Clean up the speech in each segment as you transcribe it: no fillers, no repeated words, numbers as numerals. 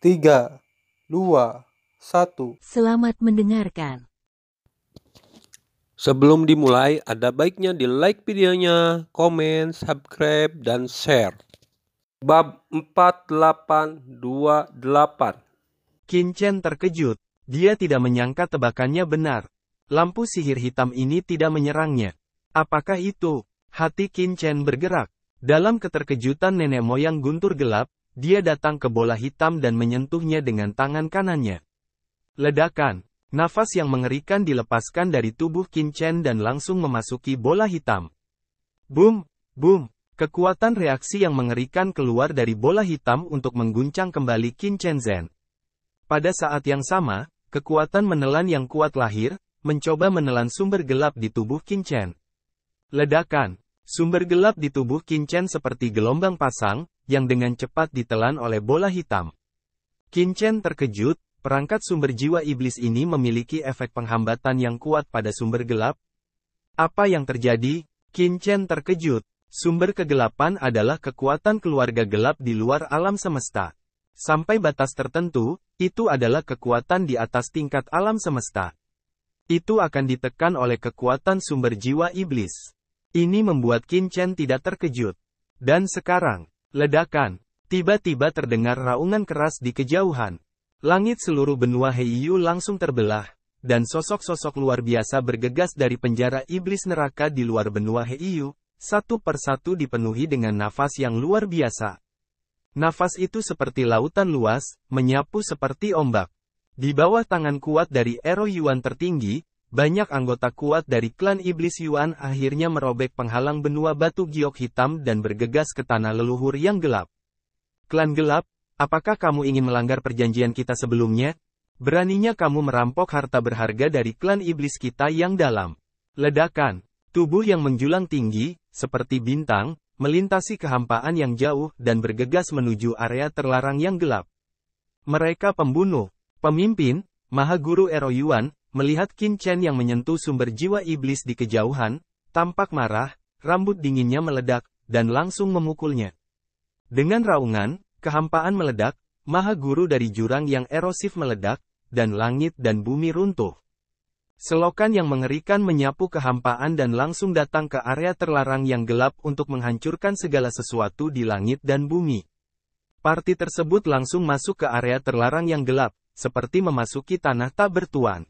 3, 2, 1. Selamat mendengarkan. Sebelum dimulai, ada baiknya di like videonya, komen, subscribe, dan share. Bab 4828. Qin Chen terkejut. Dia tidak menyangka tebakannya benar. Lampu sihir hitam ini tidak menyerangnya. Apakah itu? Hati Qin Chen bergerak. Dalam keterkejutan nenek moyang guntur gelap, dia datang ke bola hitam dan menyentuhnya dengan tangan kanannya. Ledakan. Nafas yang mengerikan dilepaskan dari tubuh Qin Chen dan langsung memasuki bola hitam. Boom! Boom! Kekuatan reaksi yang mengerikan keluar dari bola hitam untuk mengguncang kembali Qin Chen Zhen. Pada saat yang sama, kekuatan menelan yang kuat lahir, mencoba menelan sumber gelap di tubuh Qin Chen. Ledakan. Sumber gelap di tubuh Qin Chen seperti gelombang pasang, yang dengan cepat ditelan oleh bola hitam. Qin Chen terkejut, perangkat sumber jiwa iblis ini memiliki efek penghambatan yang kuat pada sumber gelap. Apa yang terjadi? Qin Chen terkejut. Sumber kegelapan adalah kekuatan keluarga gelap di luar alam semesta. Sampai batas tertentu, itu adalah kekuatan di atas tingkat alam semesta. Itu akan ditekan oleh kekuatan sumber jiwa iblis. Ini membuat Qin Chen tidak terkejut. Dan sekarang, ledakan. Tiba-tiba terdengar raungan keras di kejauhan. Langit seluruh benua Heiyu langsung terbelah, dan sosok-sosok luar biasa bergegas dari penjara iblis neraka di luar benua Heiyu, satu persatu dipenuhi dengan nafas yang luar biasa. Nafas itu seperti lautan luas, menyapu seperti ombak. Di bawah tangan kuat dari Ero Yuan tertinggi, banyak anggota kuat dari klan iblis Yuan akhirnya merobek penghalang benua batu giok hitam dan bergegas ke tanah leluhur yang gelap. Klan gelap, apakah kamu ingin melanggar perjanjian kita sebelumnya? Beraninya kamu merampok harta berharga dari klan iblis kita yang dalam. Ledakan. Tubuh yang menjulang tinggi, seperti bintang, melintasi kehampaan yang jauh dan bergegas menuju area terlarang yang gelap. Mereka pembunuh. Pemimpin, Maha Guru Ero Yuan, melihat Qin Chen yang menyentuh sumber jiwa iblis di kejauhan, tampak marah, rambut dinginnya meledak, dan langsung memukulnya. Dengan raungan, kehampaan meledak, Maha Guru dari jurang yang erosif meledak, dan langit dan bumi runtuh. Selokan yang mengerikan menyapu kehampaan dan langsung datang ke area terlarang yang gelap untuk menghancurkan segala sesuatu di langit dan bumi. Parti tersebut langsung masuk ke area terlarang yang gelap, seperti memasuki tanah tak bertuan.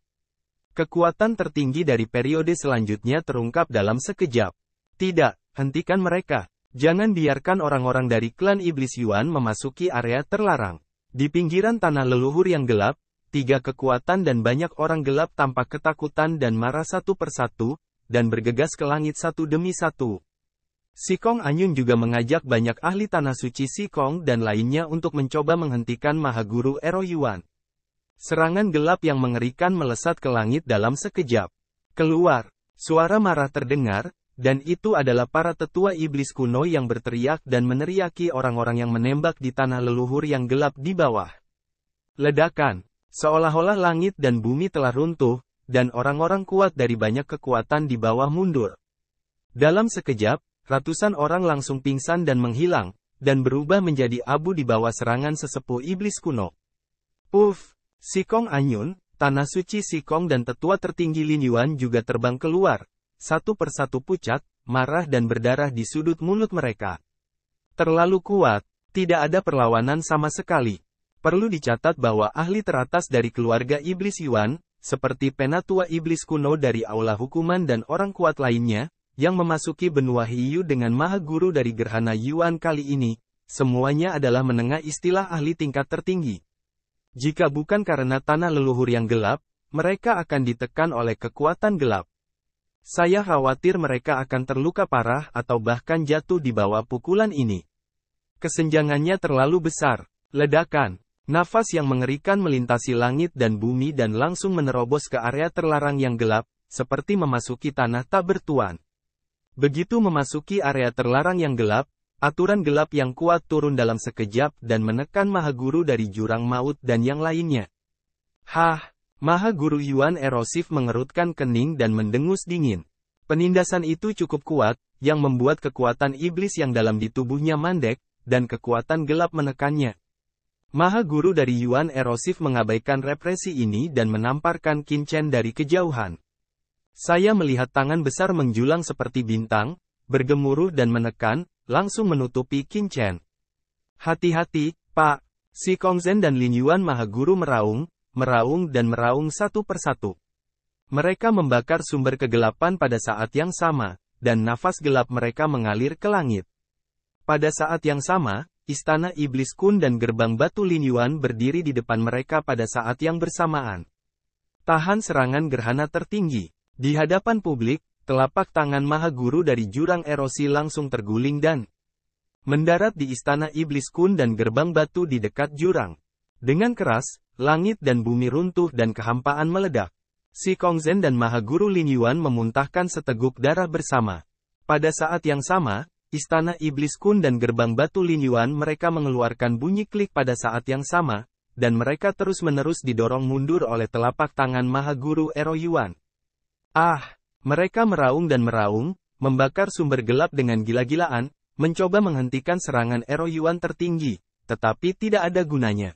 Kekuatan tertinggi dari periode selanjutnya terungkap dalam sekejap. Tidak, hentikan mereka. Jangan biarkan orang-orang dari klan iblis Yuan memasuki area terlarang. Di pinggiran tanah leluhur yang gelap, tiga kekuatan dan banyak orang gelap tampak ketakutan dan marah satu persatu, dan bergegas ke langit satu demi satu. Sikong Anyun juga mengajak banyak ahli tanah suci Sikong dan lainnya untuk mencoba menghentikan Maha Guru Ero Yuan. Serangan gelap yang mengerikan melesat ke langit dalam sekejap. Keluar, suara marah terdengar, dan itu adalah para tetua iblis kuno yang berteriak dan meneriaki orang-orang yang menembak di tanah leluhur yang gelap di bawah. Ledakan, seolah-olah langit dan bumi telah runtuh, dan orang-orang kuat dari banyak kekuatan di bawah mundur. Dalam sekejap, ratusan orang langsung pingsan dan menghilang, dan berubah menjadi abu di bawah serangan sesepuh iblis kuno. Uff! Sikong Anyun, tanah suci Sikong dan tetua tertinggi Lin Yuan juga terbang keluar. Satu persatu pucat, marah dan berdarah di sudut mulut mereka. Terlalu kuat, tidak ada perlawanan sama sekali. Perlu dicatat bahwa ahli teratas dari keluarga iblis Yuan, seperti penatua iblis kuno dari aula hukuman dan orang kuat lainnya, yang memasuki benua Heiyu dengan Maha Guru dari gerhana Yuan kali ini, semuanya adalah menengah istilah ahli tingkat tertinggi. Jika bukan karena tanah leluhur yang gelap, mereka akan ditekan oleh kekuatan gelap. Saya khawatir mereka akan terluka parah atau bahkan jatuh di bawah pukulan ini. Kesenjangannya terlalu besar. Ledakan. Nafas yang mengerikan melintasi langit dan bumi dan langsung menerobos ke area terlarang yang gelap, seperti memasuki tanah tak bertuan. Begitu memasuki area terlarang yang gelap, aturan gelap yang kuat turun dalam sekejap dan menekan Maha Guru dari jurang maut dan yang lainnya. Hah! Maha Guru Yuan erosif mengerutkan kening dan mendengus dingin. Penindasan itu cukup kuat, yang membuat kekuatan iblis yang dalam di tubuhnya mandek, dan kekuatan gelap menekannya. Maha Guru dari Yuan erosif mengabaikan represi ini dan menamparkan Qin Chen dari kejauhan. Saya melihat tangan besar menjulang seperti bintang, bergemuruh dan menekan, langsung menutupi Qin Chen. Hati-hati, Pak. Si Kongzhen dan Lin Yuan Maha Guru meraung dan meraung satu persatu. Mereka membakar sumber kegelapan pada saat yang sama, dan nafas gelap mereka mengalir ke langit. Pada saat yang sama, Istana Iblis Kun dan gerbang batu Lin Yuan berdiri di depan mereka pada saat yang bersamaan. Tahan serangan gerhana tertinggi. Di hadapan publik, telapak tangan Maha Guru dari jurang erosi langsung terguling dan mendarat di Istana Iblis Kun dan gerbang batu di dekat jurang. Dengan keras, langit dan bumi runtuh dan kehampaan meledak. Si Kongzhen dan Maha Guru Lin Yuan memuntahkan seteguk darah bersama. Pada saat yang sama, Istana Iblis Kun dan gerbang batu Lin Yuan mereka mengeluarkan bunyi klik pada saat yang sama, dan mereka terus-menerus didorong mundur oleh telapak tangan Maha Guru Ero Yuan. Ah! Mereka meraung dan meraung, membakar sumber gelap dengan gila-gilaan, mencoba menghentikan serangan Ero Yuan tertinggi, tetapi tidak ada gunanya.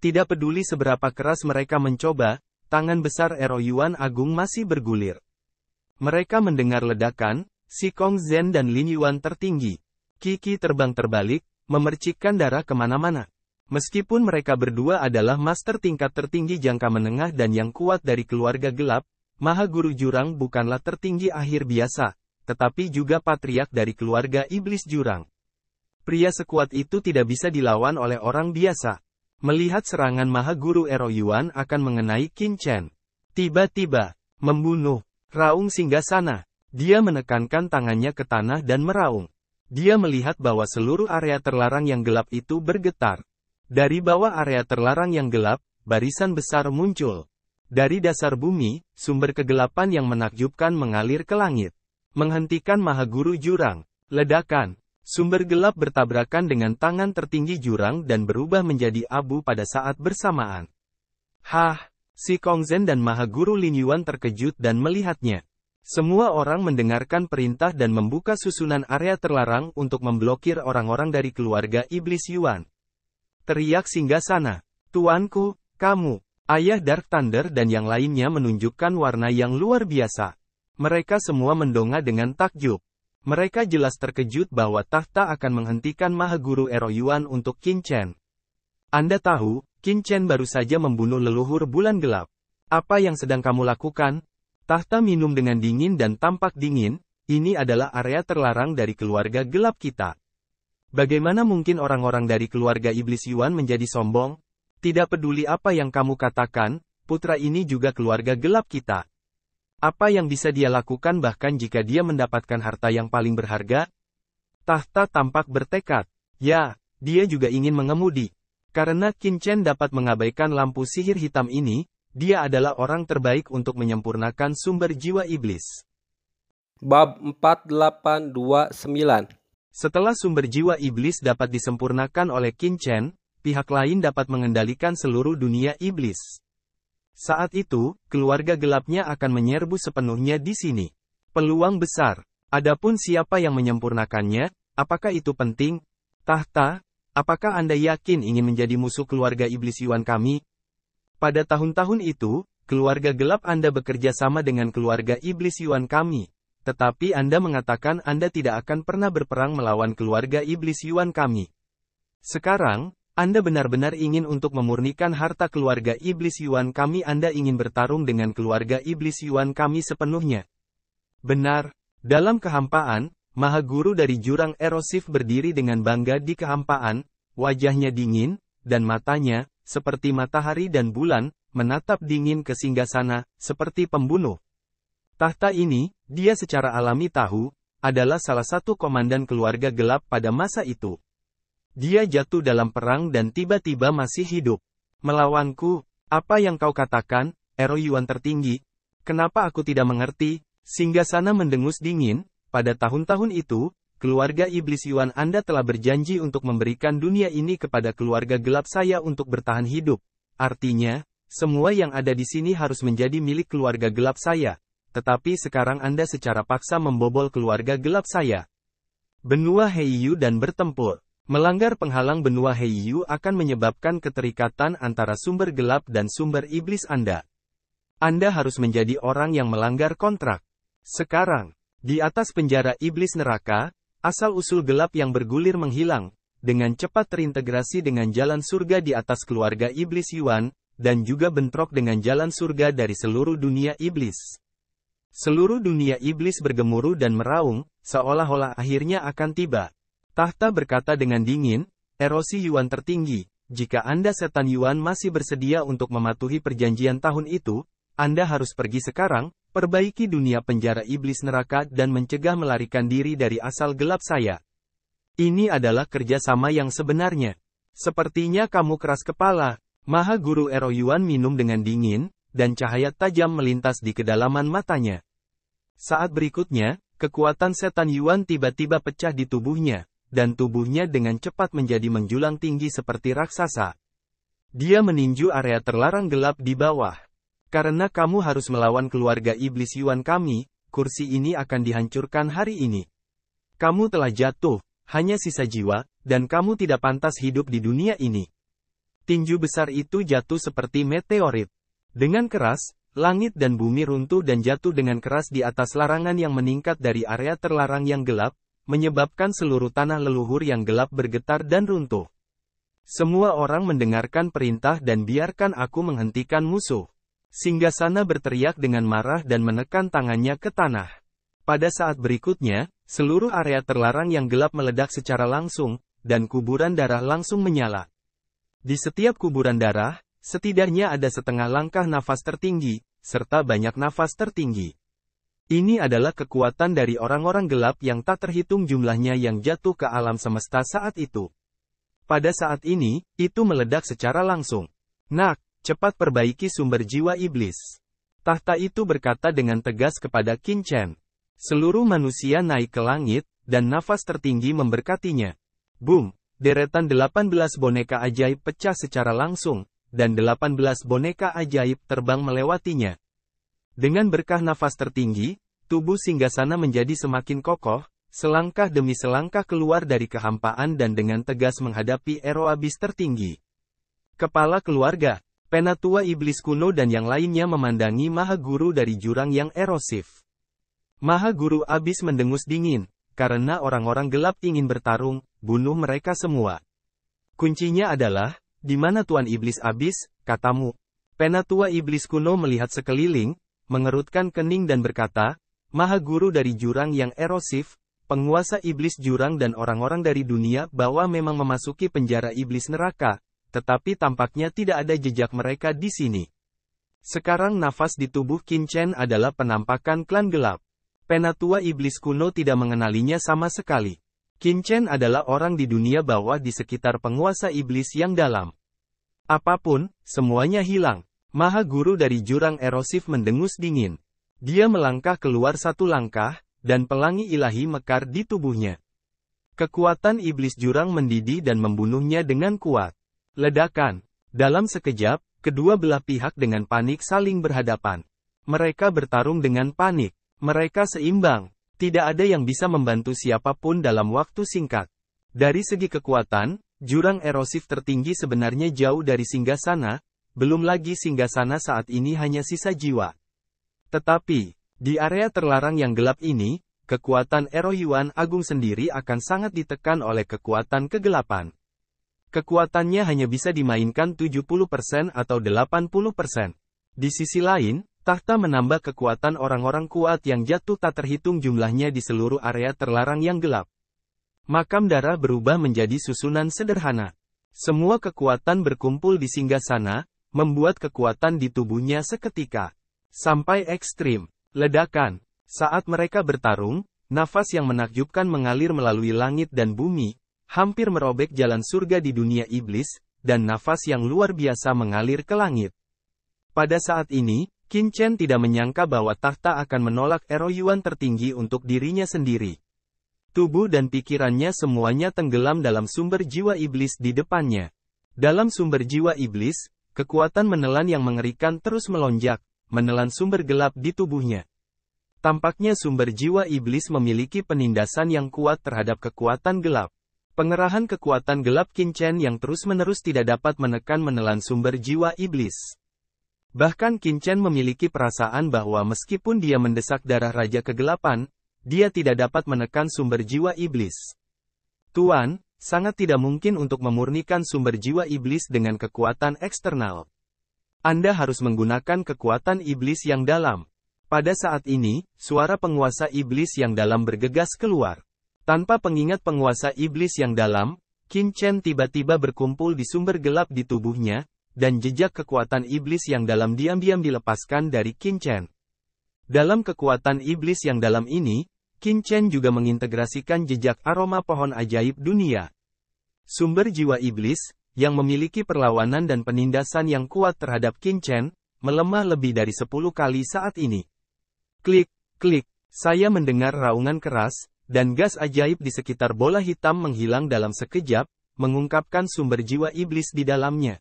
Tidak peduli seberapa keras mereka mencoba, tangan besar Ero Yuan Agung masih bergulir. Mereka mendengar ledakan, Si Kongzhen dan Lin Yuan tertinggi. Kiki terbang terbalik, memercikkan darah kemana-mana. Meskipun mereka berdua adalah master tingkat tertinggi jangka menengah dan yang kuat dari keluarga gelap, Maha Guru Jurang bukanlah tertinggi akhir biasa, tetapi juga patriark dari keluarga iblis jurang. Pria sekuat itu tidak bisa dilawan oleh orang biasa. Melihat serangan Maha Guru Ero Yuan akan mengenai Qin Chen. Tiba-tiba, membunuh, raung singgasana. Dia menekankan tangannya ke tanah dan meraung. Dia melihat bahwa seluruh area terlarang yang gelap itu bergetar. Dari bawah area terlarang yang gelap, barisan besar muncul. Dari dasar bumi, sumber kegelapan yang menakjubkan mengalir ke langit. Menghentikan Maha Guru Jurang. Ledakan. Sumber gelap bertabrakan dengan tangan tertinggi jurang dan berubah menjadi abu pada saat bersamaan. Hah! Si Kongzhen dan Maha Guru Lin Yuan terkejut dan melihatnya. Semua orang mendengarkan perintah dan membuka susunan area terlarang untuk memblokir orang-orang dari keluarga Iblis Yuan. Teriak singgasana. Tuanku, kamu, Ayah Dark Thunder dan yang lainnya menunjukkan warna yang luar biasa. Mereka semua mendongak dengan takjub. Mereka jelas terkejut bahwa tahta akan menghentikan Maha Guru Ero Yuan untuk Qin Chen. Anda tahu, Qin Chen baru saja membunuh leluhur bulan gelap. Apa yang sedang kamu lakukan? Tahta minum dengan dingin dan tampak dingin, ini adalah area terlarang dari keluarga gelap kita. Bagaimana mungkin orang-orang dari keluarga Iblis Yuan menjadi sombong? Tidak peduli apa yang kamu katakan, putra ini juga keluarga gelap kita. Apa yang bisa dia lakukan bahkan jika dia mendapatkan harta yang paling berharga? Tahta tampak bertekad. Ya, dia juga ingin mengemudi. Karena Qin Chen dapat mengabaikan lampu sihir hitam ini, dia adalah orang terbaik untuk menyempurnakan sumber jiwa iblis. Bab 4829. Setelah sumber jiwa iblis dapat disempurnakan oleh Qin Chen, pihak lain dapat mengendalikan seluruh dunia iblis. Saat itu, keluarga gelapnya akan menyerbu sepenuhnya di sini. Peluang besar. Adapun siapa yang menyempurnakannya, apakah itu penting? Tahta, apakah Anda yakin ingin menjadi musuh keluarga iblis Yuan kami? Pada tahun-tahun itu, keluarga gelap Anda bekerja sama dengan keluarga iblis Yuan kami. Tetapi Anda mengatakan Anda tidak akan pernah berperang melawan keluarga iblis Yuan kami. Sekarang, Anda benar-benar ingin untuk memurnikan harta keluarga iblis Yuan kami. Anda ingin bertarung dengan keluarga iblis Yuan kami sepenuhnya. Benar, dalam kehampaan, Maha Guru dari jurang erosif berdiri dengan bangga di kehampaan, wajahnya dingin, dan matanya, seperti matahari dan bulan, menatap dingin ke singgasana, seperti pembunuh. Tahta ini, dia secara alami tahu, adalah salah satu komandan keluarga gelap pada masa itu. Dia jatuh dalam perang dan tiba-tiba masih hidup. Melawanku, apa yang kau katakan, Ero Yuan tertinggi? Kenapa aku tidak mengerti? Singgasana mendengus dingin, pada tahun-tahun itu, keluarga iblis Yuan Anda telah berjanji untuk memberikan dunia ini kepada keluarga gelap saya untuk bertahan hidup. Artinya, semua yang ada di sini harus menjadi milik keluarga gelap saya. Tetapi sekarang Anda secara paksa membobol keluarga gelap saya. Benua Heiyu dan bertempur. Melanggar penghalang benua Heiyu akan menyebabkan keterikatan antara sumber gelap dan sumber iblis Anda. Anda harus menjadi orang yang melanggar kontrak. Sekarang, di atas penjara iblis neraka, asal-usul gelap yang bergulir menghilang, dengan cepat terintegrasi dengan jalan surga di atas keluarga iblis Yuan, dan juga bentrok dengan jalan surga dari seluruh dunia iblis. Seluruh dunia iblis bergemuruh dan meraung, seolah-olah akhirnya akan tiba. Tahta berkata dengan dingin, erosi Yuan tertinggi, jika Anda setan Yuan masih bersedia untuk mematuhi perjanjian tahun itu, Anda harus pergi sekarang, perbaiki dunia penjara iblis neraka dan mencegah melarikan diri dari asal gelap saya. Ini adalah kerjasama yang sebenarnya. Sepertinya kamu keras kepala. Maha Guru Ero Yuan minum dengan dingin, dan cahaya tajam melintas di kedalaman matanya. Saat berikutnya, kekuatan setan Yuan tiba-tiba pecah di tubuhnya, dan tubuhnya dengan cepat menjadi menjulang tinggi seperti raksasa. Dia meninju area terlarang gelap di bawah. Karena kamu harus melawan keluarga iblis Yuan kami, kursi ini akan dihancurkan hari ini. Kamu telah jatuh, hanya sisa jiwa, dan kamu tidak pantas hidup di dunia ini. Tinju besar itu jatuh seperti meteorit. Dengan keras, langit dan bumi runtuh dan jatuh dengan keras di atas larangan yang meningkat dari area terlarang yang gelap, menyebabkan seluruh tanah leluhur yang gelap bergetar dan runtuh. Semua orang mendengarkan perintah dan biarkan aku menghentikan musuh. Singgasana berteriak dengan marah dan menekan tangannya ke tanah. Pada saat berikutnya, seluruh area terlarang yang gelap meledak secara langsung, dan kuburan darah langsung menyala. Di setiap kuburan darah, setidaknya ada setengah langkah nafas tertinggi, serta banyak nafas tertinggi. Ini adalah kekuatan dari orang-orang gelap yang tak terhitung jumlahnya yang jatuh ke alam semesta saat itu. Pada saat ini, itu meledak secara langsung. Nak, cepat perbaiki sumber jiwa iblis. Tahta itu berkata dengan tegas kepada Qin Chen. Seluruh manusia naik ke langit, dan nafas tertinggi memberkatinya. Boom! Deretan 18 boneka ajaib pecah secara langsung, dan 18 boneka ajaib terbang melewatinya. Dengan berkah nafas tertinggi, tubuh Singgasana menjadi semakin kokoh, selangkah demi selangkah keluar dari kehampaan dan dengan tegas menghadapi Ero Abis tertinggi. Kepala keluarga, Penatua Iblis kuno dan yang lainnya memandangi Maha Guru dari jurang yang erosif. Maha Guru Abis mendengus dingin, karena orang-orang gelap ingin bertarung, bunuh mereka semua. Kuncinya adalah, di mana Tuan Iblis Abis, katamu. Penatua Iblis kuno melihat sekeliling, mengerutkan kening dan berkata, Maha Guru dari jurang yang erosif, penguasa iblis jurang dan orang-orang dari dunia bawah memang memasuki penjara iblis neraka, tetapi tampaknya tidak ada jejak mereka di sini. Sekarang nafas di tubuh Qin Chen adalah penampakan klan gelap. Penatua Iblis kuno tidak mengenalinya sama sekali. Qin Chen adalah orang di dunia bawah di sekitar penguasa iblis yang dalam. Apapun, semuanya hilang. Maha Guru dari jurang erosif mendengus dingin. Dia melangkah keluar satu langkah, dan pelangi ilahi mekar di tubuhnya. Kekuatan iblis jurang mendidih dan membunuhnya dengan kuat. Ledakan. Dalam sekejap, kedua belah pihak dengan panik saling berhadapan. Mereka bertarung dengan panik. Mereka seimbang. Tidak ada yang bisa membantu siapapun dalam waktu singkat. Dari segi kekuatan, jurang erosif tertinggi sebenarnya jauh dari Singgasana, belum lagi Singgasana saat ini hanya sisa jiwa. Tetapi, di area terlarang yang gelap ini, kekuatan Ero Yuan Agung sendiri akan sangat ditekan oleh kekuatan kegelapan. Kekuatannya hanya bisa dimainkan 70% atau 80%. Di sisi lain, tahta menambah kekuatan orang-orang kuat yang jatuh tak terhitung jumlahnya di seluruh area terlarang yang gelap. Makam darah berubah menjadi susunan sederhana. Semua kekuatan berkumpul di Singgasana, membuat kekuatan di tubuhnya seketika sampai ekstrim. Ledakan. Saat mereka bertarung, nafas yang menakjubkan mengalir melalui langit dan bumi, hampir merobek jalan surga di dunia iblis, dan nafas yang luar biasa mengalir ke langit. Pada saat ini, Qin Chen tidak menyangka bahwa tahta akan menolak Ero Yuan tertinggi untuk dirinya sendiri. Tubuh dan pikirannya semuanya tenggelam dalam sumber jiwa iblis di depannya. Dalam sumber jiwa iblis, kekuatan menelan yang mengerikan terus melonjak, menelan sumber gelap di tubuhnya. Tampaknya sumber jiwa iblis memiliki penindasan yang kuat terhadap kekuatan gelap. Pengerahan kekuatan gelap Qin Chen yang terus-menerus tidak dapat menelan sumber jiwa iblis. Bahkan Qin Chen memiliki perasaan bahwa meskipun dia mendesak darah Raja Kegelapan, dia tidak dapat menekan sumber jiwa iblis. Tuan, sangat tidak mungkin untuk memurnikan sumber jiwa iblis dengan kekuatan eksternal. Anda harus menggunakan kekuatan iblis yang dalam. Pada saat ini, suara penguasa iblis yang dalam bergegas keluar. Tanpa pengingat penguasa iblis yang dalam, Qin Chen tiba-tiba berkumpul di sumber gelap di tubuhnya, dan jejak kekuatan iblis yang dalam diam-diam dilepaskan dari Qin Chen. Dalam kekuatan iblis yang dalam ini, Qin Chen juga mengintegrasikan jejak aroma pohon ajaib dunia. Sumber jiwa iblis, yang memiliki perlawanan dan penindasan yang kuat terhadap Qin Chen, melemah lebih dari 10 kali saat ini. Klik, klik, saya mendengar raungan keras, dan gas ajaib di sekitar bola hitam menghilang dalam sekejap, mengungkapkan sumber jiwa iblis di dalamnya.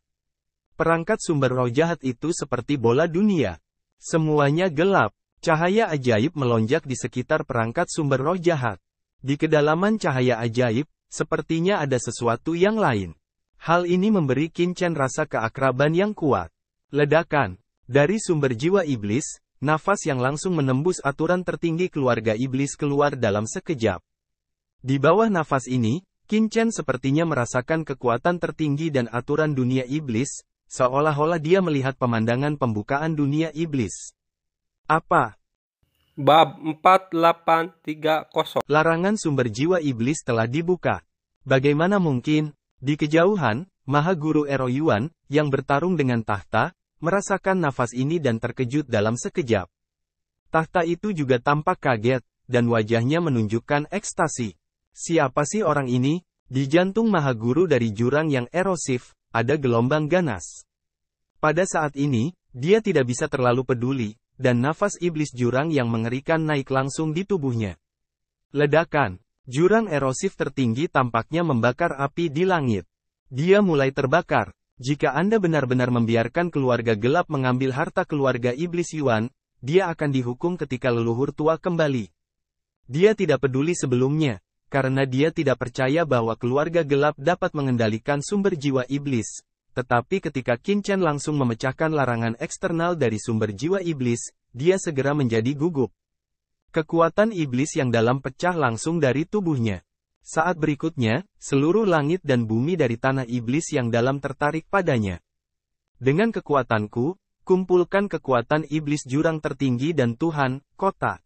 Perangkat sumber roh jahat itu seperti bola dunia. Semuanya gelap, cahaya ajaib melonjak di sekitar perangkat sumber roh jahat. Di kedalaman cahaya ajaib, sepertinya ada sesuatu yang lain. Hal ini memberi Qin Chen rasa keakraban yang kuat. Ledakan. Dari sumber jiwa iblis, nafas yang langsung menembus aturan tertinggi keluarga iblis keluar dalam sekejap. Di bawah nafas ini, Qin Chen sepertinya merasakan kekuatan tertinggi dan aturan dunia iblis, seolah-olah dia melihat pemandangan pembukaan dunia iblis. Apa? Bab 4830. Larangan sumber jiwa iblis telah dibuka. Bagaimana mungkin? Di kejauhan, Maha Guru Ero Yuan, yang bertarung dengan tahta, merasakan nafas ini dan terkejut dalam sekejap. Tahta itu juga tampak kaget, dan wajahnya menunjukkan ekstasi. Siapa sih orang ini? Di jantung Maha Guru dari jurang yang erosif, ada gelombang ganas. Pada saat ini, dia tidak bisa terlalu peduli, dan nafas iblis jurang yang mengerikan naik langsung di tubuhnya. Ledakan. Jurang erosif tertinggi tampaknya membakar api di langit. Dia mulai terbakar. Jika Anda benar-benar membiarkan keluarga gelap mengambil harta keluarga iblis Yuan, dia akan dihukum ketika leluhur tua kembali. Dia tidak peduli sebelumnya, karena dia tidak percaya bahwa keluarga gelap dapat mengendalikan sumber jiwa iblis. Tetapi ketika Qin Chen langsung memecahkan larangan eksternal dari sumber jiwa iblis, dia segera menjadi gugup. Kekuatan iblis yang dalam pecah langsung dari tubuhnya. Saat berikutnya, seluruh langit dan bumi dari tanah iblis yang dalam tertarik padanya. Dengan kekuatanku, kumpulkan kekuatan iblis jurang tertinggi dan Tuhan, kota.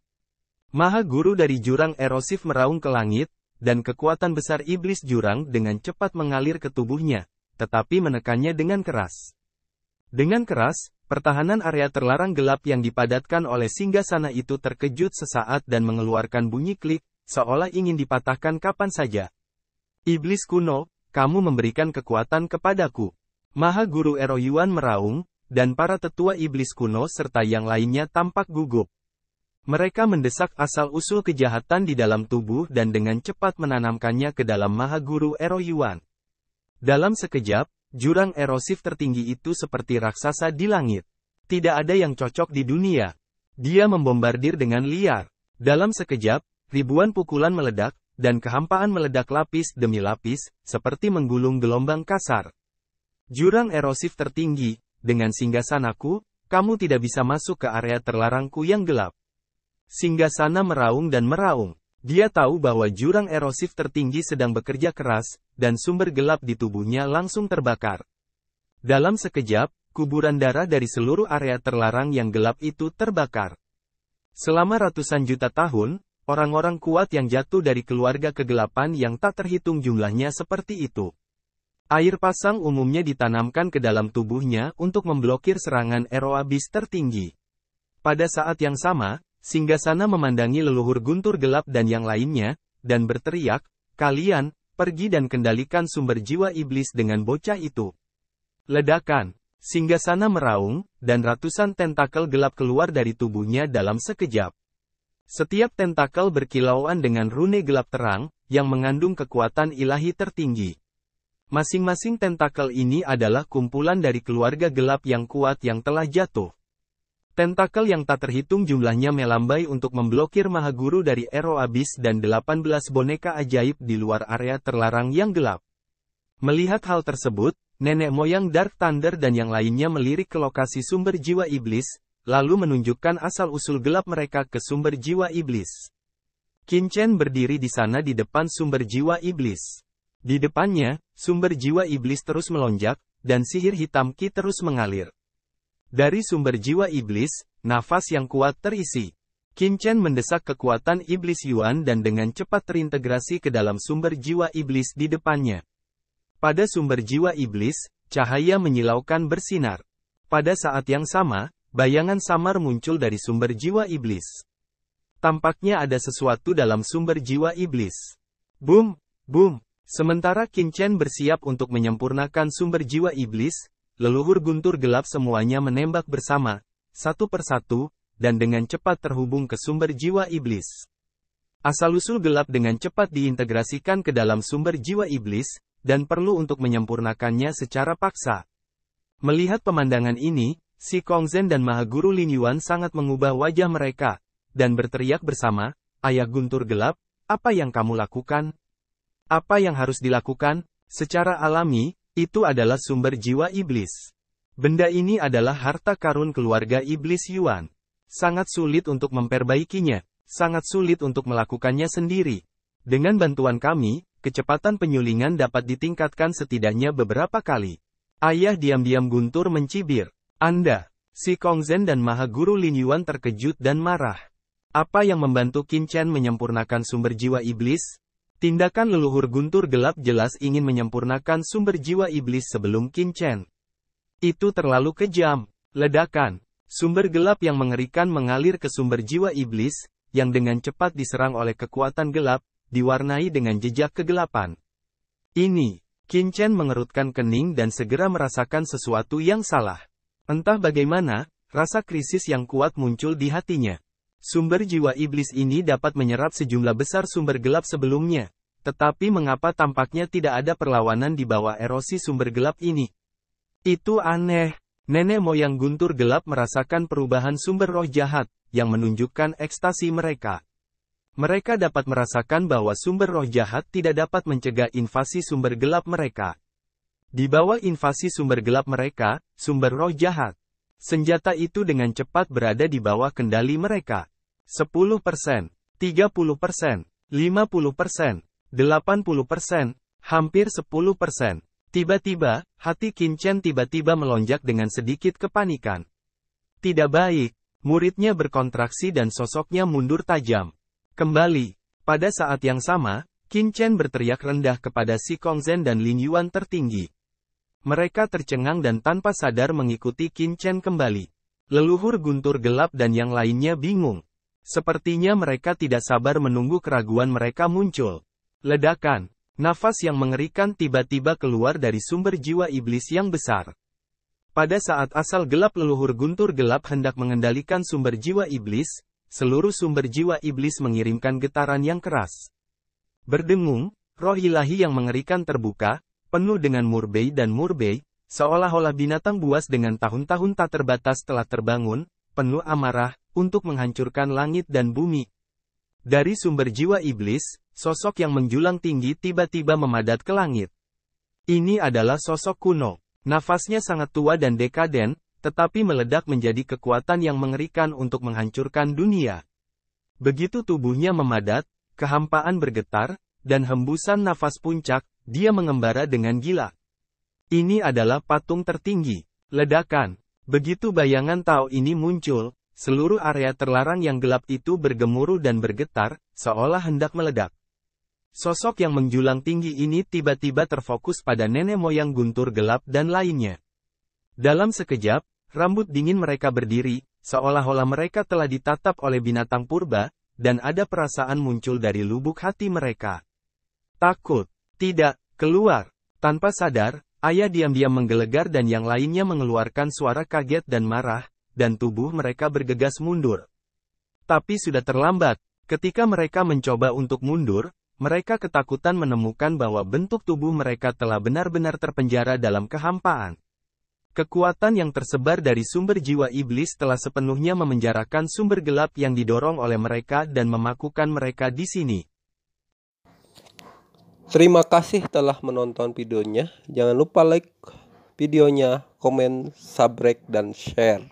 Maha Guru dari jurang erosif meraung ke langit, dan kekuatan besar iblis jurang dengan cepat mengalir ke tubuhnya, tetapi menekannya dengan keras. Dengan keras, pertahanan area terlarang gelap yang dipadatkan oleh singgasana itu terkejut sesaat dan mengeluarkan bunyi klik, seolah ingin dipatahkan kapan saja. Iblis kuno, kamu memberikan kekuatan kepadaku. Maha Guru Ero Yuan meraung, dan para tetua iblis kuno serta yang lainnya tampak gugup. Mereka mendesak asal-usul kejahatan di dalam tubuh dan dengan cepat menanamkannya ke dalam Maha Guru Ero Yuan. Dalam sekejap, jurang erosif tertinggi itu seperti raksasa di langit. Tidak ada yang cocok di dunia. Dia membombardir dengan liar. Dalam sekejap, ribuan pukulan meledak, dan kehampaan meledak lapis demi lapis, seperti menggulung gelombang kasar. Jurang erosif tertinggi, dengan singgasanaku, kamu tidak bisa masuk ke area terlarangku yang gelap. Singgasana meraung dan meraung. Dia tahu bahwa jurang erosif tertinggi sedang bekerja keras, dan sumber gelap di tubuhnya langsung terbakar. Dalam sekejap, kuburan darah dari seluruh area terlarang yang gelap itu terbakar. Selama ratusan juta tahun, orang-orang kuat yang jatuh dari keluarga kegelapan yang tak terhitung jumlahnya seperti itu. Air pasang umumnya ditanamkan ke dalam tubuhnya untuk memblokir serangan Ero Abis tertinggi. Pada saat yang sama, singgasana memandangi leluhur guntur gelap dan yang lainnya, dan berteriak, kalian, pergi dan kendalikan sumber jiwa iblis dengan bocah itu. Ledakan. Singgasana meraung, dan ratusan tentakel gelap keluar dari tubuhnya dalam sekejap. Setiap tentakel berkilauan dengan rune gelap terang, yang mengandung kekuatan ilahi tertinggi. Masing-masing tentakel ini adalah kumpulan dari keluarga gelap yang kuat yang telah jatuh. Tentakel yang tak terhitung jumlahnya melambai untuk memblokir Mahaguru dari Ero Abyss dan 18 boneka ajaib di luar area terlarang yang gelap. Melihat hal tersebut, nenek moyang Dark Thunder dan yang lainnya melirik ke lokasi sumber jiwa iblis, lalu menunjukkan asal-usul gelap mereka ke sumber jiwa iblis. Qin Chen berdiri di sana di depan sumber jiwa iblis. Di depannya, sumber jiwa iblis terus melonjak, dan sihir hitam Qi terus mengalir. Dari sumber jiwa iblis, nafas yang kuat terisi. Qin Chen mendesak kekuatan iblis Yuan dan dengan cepat terintegrasi ke dalam sumber jiwa iblis di depannya. Pada sumber jiwa iblis, cahaya menyilaukan bersinar. Pada saat yang sama, bayangan samar muncul dari sumber jiwa iblis. Tampaknya ada sesuatu dalam sumber jiwa iblis. Boom, boom. Sementara Qin Chen bersiap untuk menyempurnakan sumber jiwa iblis, leluhur guntur gelap semuanya menembak bersama, satu persatu, dan dengan cepat terhubung ke sumber jiwa iblis. Asal-usul gelap dengan cepat diintegrasikan ke dalam sumber jiwa iblis, dan perlu untuk menyempurnakannya secara paksa. Melihat pemandangan ini, Si Kongzhen dan Mahaguru Lin Yuan sangat mengubah wajah mereka, dan berteriak bersama, "Ayah guntur gelap, apa yang kamu lakukan? Apa yang harus dilakukan?" Secara alami, itu adalah sumber jiwa iblis. Benda ini adalah harta karun keluarga iblis Yuan. Sangat sulit untuk memperbaikinya, sangat sulit untuk melakukannya sendiri. Dengan bantuan kami, kecepatan penyulingan dapat ditingkatkan setidaknya beberapa kali. Ayah diam-diam guntur mencibir. Anda, Si Kongzhen dan Mahaguru Lin Yuan terkejut dan marah. Apa yang membantu Qin Chen menyempurnakan sumber jiwa iblis? Tindakan leluhur guntur gelap jelas ingin menyempurnakan sumber jiwa iblis sebelum Qin Chen. Itu terlalu kejam. Ledakan. Sumber gelap yang mengerikan mengalir ke sumber jiwa iblis, yang dengan cepat diserang oleh kekuatan gelap, diwarnai dengan jejak kegelapan. Ini. Qin Chen mengerutkan kening dan segera merasakan sesuatu yang salah. Entah bagaimana, rasa krisis yang kuat muncul di hatinya. Sumber jiwa iblis ini dapat menyerap sejumlah besar sumber gelap sebelumnya. Tetapi mengapa tampaknya tidak ada perlawanan di bawah erosi sumber gelap ini? Itu aneh. Nenek moyang guntur gelap merasakan perubahan sumber roh jahat, yang menunjukkan ekstasi mereka. Mereka dapat merasakan bahwa sumber roh jahat tidak dapat mencegah invasi sumber gelap mereka. Di bawah invasi sumber gelap mereka, sumber roh jahat. Senjata itu dengan cepat berada di bawah kendali mereka. 10%, 30%, 50%, 80%, hampir 10%. Tiba-tiba, hati Qin Chen tiba-tiba melonjak dengan sedikit kepanikan. Tidak baik, muridnya berkontraksi dan sosoknya mundur tajam. Kembali, pada saat yang sama, Qin Chen berteriak rendah kepada Si Kongzhen dan Lin Yuan tertinggi. Mereka tercengang dan tanpa sadar mengikuti Qin Chen kembali. Leluhur guntur gelap dan yang lainnya bingung. Sepertinya mereka tidak sabar menunggu keraguan mereka muncul. Ledakan. Nafas yang mengerikan tiba-tiba keluar dari sumber jiwa iblis yang besar. Pada saat asal gelap leluhur guntur gelap hendak mengendalikan sumber jiwa iblis, seluruh sumber jiwa iblis mengirimkan getaran yang keras. Berdengung, roh ilahi yang mengerikan terbuka, penuh dengan murbei dan murbei, seolah-olah binatang buas dengan tahun-tahun tak terbatas telah terbangun, penuh amarah, untuk menghancurkan langit dan bumi. Dari sumber jiwa iblis, sosok yang menjulang tinggi tiba-tiba memadat ke langit. Ini adalah sosok kuno. Nafasnya sangat tua dan dekaden, tetapi meledak menjadi kekuatan yang mengerikan untuk menghancurkan dunia. Begitu tubuhnya memadat, kehampaan bergetar, dan hembusan nafas puncak, dia mengembara dengan gila. Ini adalah patung tertinggi. Ledakan. Begitu bayangan Tao ini muncul, seluruh area terlarang yang gelap itu bergemuruh dan bergetar, seolah hendak meledak. Sosok yang menjulang tinggi ini tiba-tiba terfokus pada nenek moyang guntur gelap dan lainnya. Dalam sekejap, rambut dingin mereka berdiri, seolah-olah mereka telah ditatap oleh binatang purba, dan ada perasaan muncul dari lubuk hati mereka. Takut. Tidak, keluar. Tanpa sadar, ayah diam-diam menggelegar dan yang lainnya mengeluarkan suara kaget dan marah, dan tubuh mereka bergegas mundur. Tapi sudah terlambat. Ketika mereka mencoba untuk mundur, mereka ketakutan menemukan bahwa bentuk tubuh mereka telah benar-benar terpenjara dalam kehampaan. Kekuatan yang tersebar dari sumber jiwa iblis telah sepenuhnya memenjarakan sumber gelap yang didorong oleh mereka dan memakukan mereka di sini. Terima kasih telah menonton videonya. Jangan lupa like videonya, komen, subscribe, dan share.